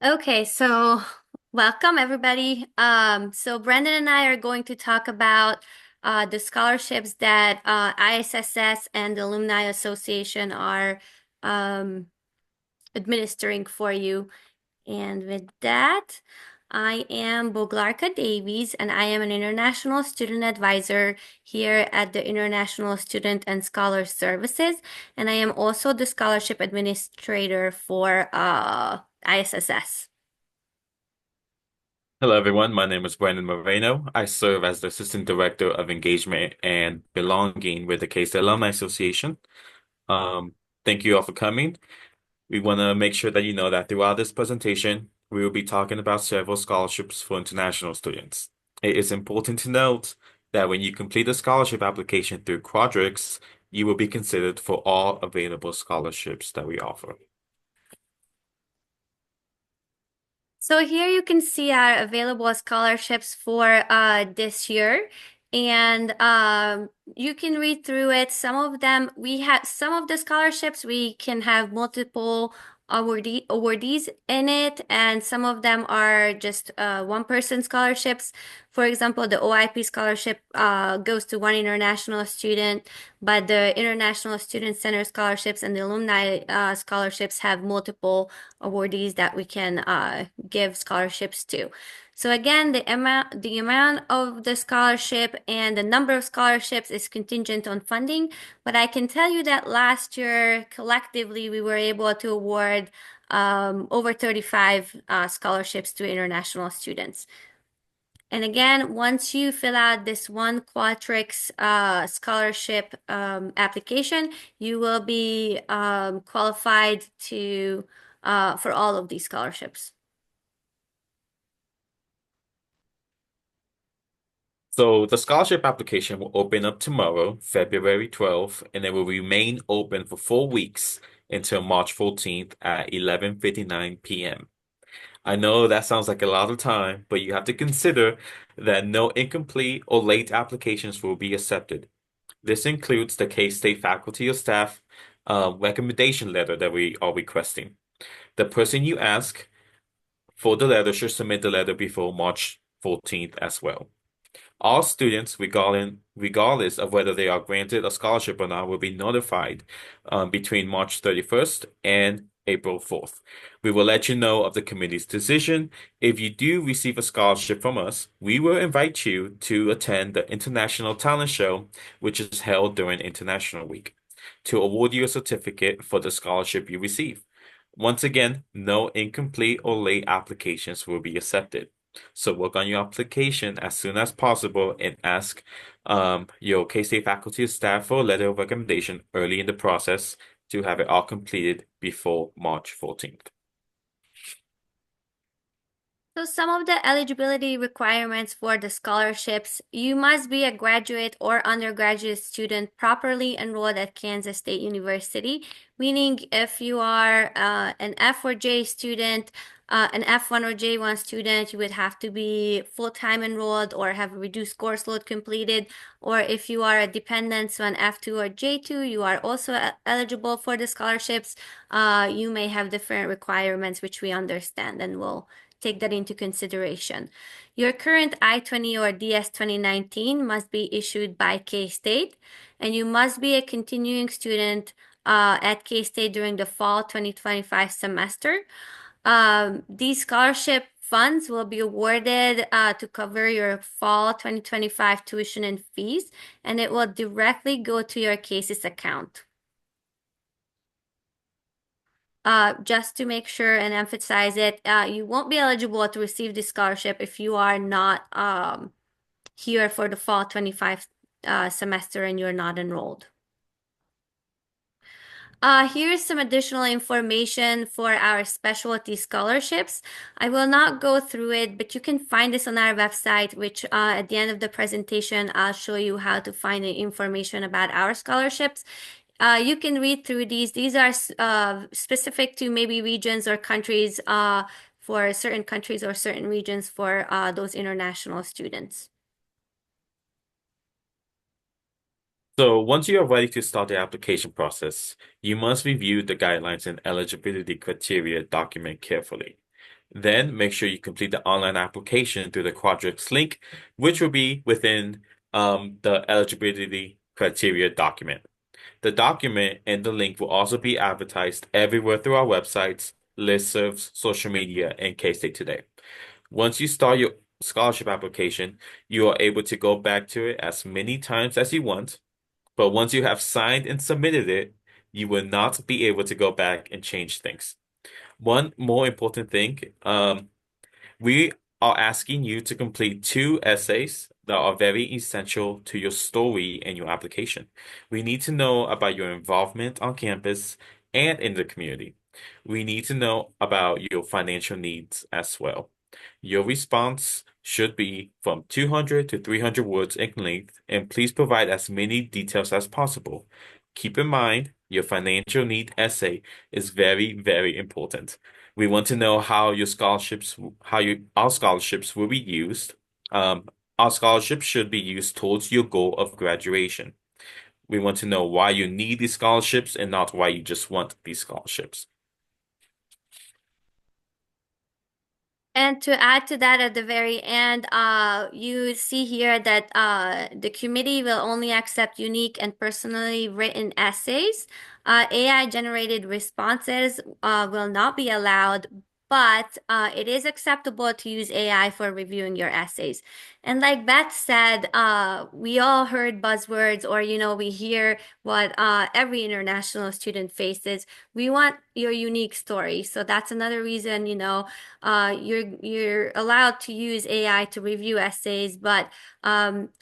Okay, so welcome everybody. So Brendan and I are going to talk about the scholarships that ISSS and the Alumni Association are um, administering for you. And with that, I am Boglarka Davies, and I am an international student advisor here at the International Student and Scholar Services, and I am also the scholarship administrator for ISSS. Hello, everyone. My name is Brandon Moreno. I serve as the Assistant Director of Engagement and Belonging with the K-State Alumni Association. Um, Thank you all for coming. We want to make sure that you know that throughout this presentation, we will be talking about several scholarships for international students. It is important to note that when you complete a scholarship application through Quadrix, you will be considered for all available scholarships that we offer. So here you can see our available scholarships for this year. And you can read through it. Some of them, we have some of the scholarships, we can have multiple awardees in it, and some of them are just one-person scholarships. For example, the OIP scholarship goes to one international student, but the International Student Center scholarships and the alumni scholarships have multiple awardees that we can give scholarships to. So again, the amount of the scholarship and the number of scholarships is contingent on funding, but I can tell you that last year collectively we were able to award over 35 scholarships to international students. And again, once you fill out this one Qualtrics scholarship application, you will be qualified to for all of these scholarships. So the scholarship application will open up tomorrow, February 12th, and it will remain open for 4 weeks until March 14th at 11:59 p.m. I know that sounds like a lot of time, but you have to consider that no incomplete or late applications will be accepted. This includes the K-State faculty or staff recommendation letter that we are requesting. The person you ask for the letter should submit the letter before March 14th as well. All students, regardless of whether they are granted a scholarship or not, will be notified between March 31st and April 4th. We will let you know of the committee's decision. If you do receive a scholarship from us, we will invite you to attend the International Talent Show, which is held during International Week, to award you a certificate for the scholarship you receive. Once again, no incomplete or late applications will be accepted. So work on your application as soon as possible and ask your K-State faculty or staff for a letter of recommendation early in the process to have it all completed before March 14th. So some of the eligibility requirements for the scholarships, you must be a graduate or undergraduate student properly enrolled at Kansas State University, meaning if you are an F or J student, an F1 or J1 student, you would have to be full-time enrolled or have a reduced course load completed. Or if you are a dependent, so an F2 or J2, you are also eligible for the scholarships. You may have different requirements, which we understand and will take that into consideration. Your current I-20 or DS 2019 must be issued by K-State, and you must be a continuing student at K-State during the fall 2025 semester. These scholarship funds will be awarded to cover your fall 2025 tuition and fees, and it will directly go to your cases account. Just to make sure and emphasize it, you won't be eligible to receive the scholarship if you are not here for the fall 25 semester and you're not enrolled. Here's some additional information for our specialty scholarships. I will not go through it, but you can find this on our website, which at the end of the presentation, I'll show you how to find the information about our scholarships. You can read through these. These are specific to maybe regions or countries for certain countries or certain regions for those international students. So once you are ready to start the application process, you must review the guidelines and eligibility criteria document carefully. Then make sure you complete the online application through the Quadrix link, which will be within the eligibility criteria document. The document and the link will also be advertised everywhere through our websites, listservs, social media, and K-State Today. Once you start your scholarship application, you are able to go back to it as many times as you want. But once you have signed and submitted it, you will not be able to go back and change things. One more important thing, we are asking you to complete two essays that are very essential to your story and your application. We need to know about your involvement on campus and in the community. We need to know about your financial needs as well. Your response should be from 200 to 300 words in length, and please provide as many details as possible. Keep in mind, your financial need essay is very, very important. We want to know how our scholarships will be used. Our scholarships should be used towards your goal of graduation. We want to know why you need these scholarships and not why you just want these scholarships. And to add to that, at the very end, you see here that the committee will only accept unique and personally written essays. AI generated responses will not be allowed, but it is acceptable to use AI for reviewing your essays. And like Beth said, we all heard buzzwords, or we hear what every international student faces. We want your unique story. So that's another reason, you're allowed to use AI to review essays, but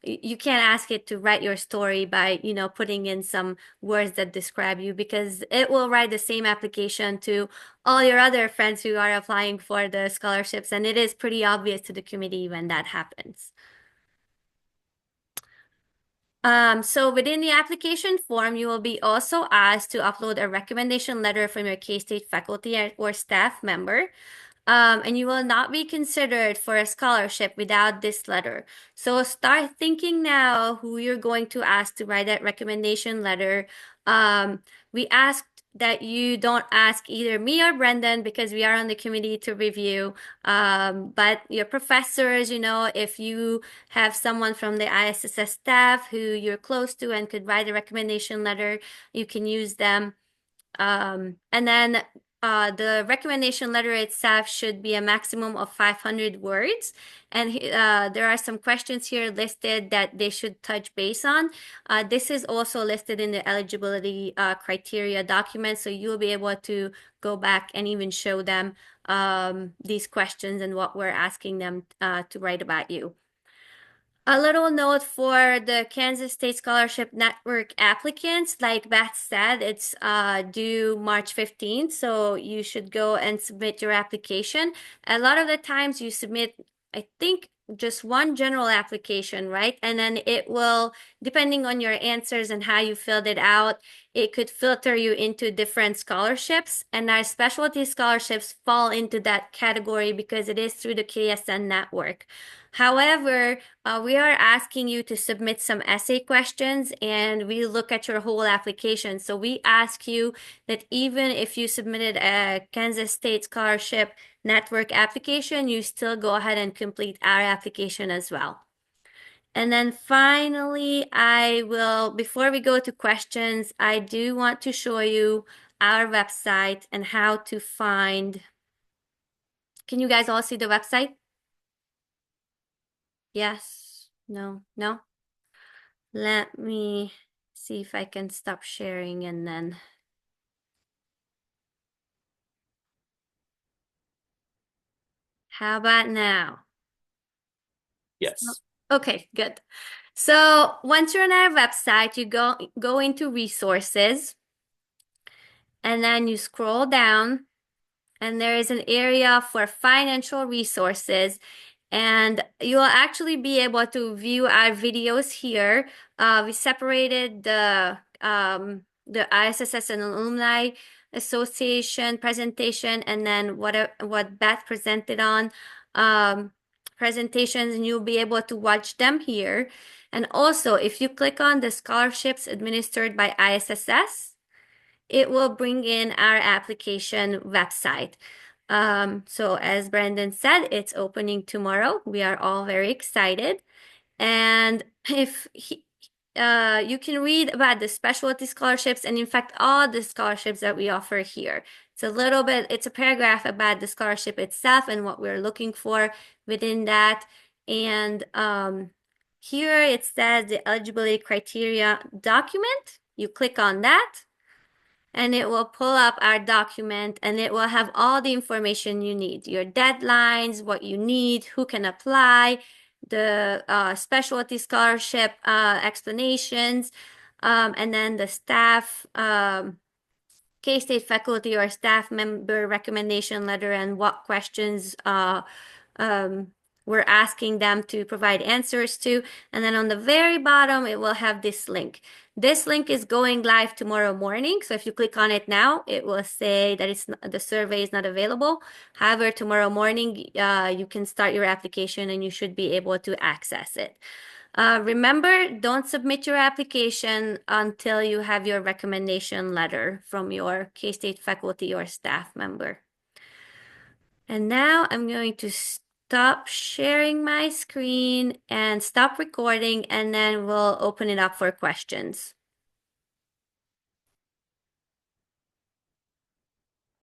you can't ask it to write your story by, putting in some words that describe you, because it will write the same application to all your other friends who are applying for the scholarships, and it is pretty obvious to the committee when that happens. So within the application form, you will be also asked to upload a recommendation letter from your K-State faculty or staff member. And you will not be considered for a scholarship without this letter. So start thinking now who you're going to ask to write that recommendation letter. We asked that you don't ask either me or Brendan because we are on the committee to review. But your professors, if you have someone from the ISSS staff who you're close to and could write a recommendation letter, you can use them. And then the recommendation letter itself should be a maximum of 500 words. And there are some questions here listed that they should touch base on. This is also listed in the eligibility criteria document, so you'll be able to go back and even show them these questions and what we're asking them to write about you. A little note for the Kansas State Scholarship Network applicants. Like Beth said, it's due March 15th, so you should go and submit your application. A lot of the times you submit, I think, just one general application, right? And then it will, depending on your answers and how you filled it out, it could filter you into different scholarships. And our specialty scholarships fall into that category because it is through the KSN network. However, we are asking you to submit some essay questions and we look at your whole application. So we ask you that even if you submitted a Kansas State Scholarship Network application, you still go ahead and complete our application as well. And then finally, before we go to questions, I do want to show you our website and how to find. Can you guys all see the website? Yes. No. No. Let me see if I can stop sharing and then. How about now? Yes. Okay, good. So once you're on our website, you go into resources and then you scroll down and there is an area for financial resources. And you will actually be able to view our videos here. We separated the ISSS and Alumni Association presentation, and then what Beth presented on presentations, and you'll be able to watch them here. And also, if you click on the scholarships administered by ISSS, it will bring in our application website. So as Brandon said, it's opening tomorrow. We are all very excited. And if he, you can read about the specialty scholarships and in fact all the scholarships that we offer here. It's a paragraph about the scholarship itself and what we're looking for within that. And here it says the eligibility criteria document. You click on that and it will pull up our document and it will have all the information you need, your deadlines, what you need, who can apply, the specialty scholarship explanations, and then the staff, K-State faculty or staff member recommendation letter and what questions um, we're asking them to provide answers to. And then on the very bottom, it will have this link. This link is going live tomorrow morning. So if you click on it now, it will say that the survey is not available. However, tomorrow morning, you can start your application and you should be able to access it. Remember, don't submit your application until you have your recommendation letter from your K-State faculty or staff member. And now I'm going to stop sharing my screen and stop recording, and then we'll open it up for questions.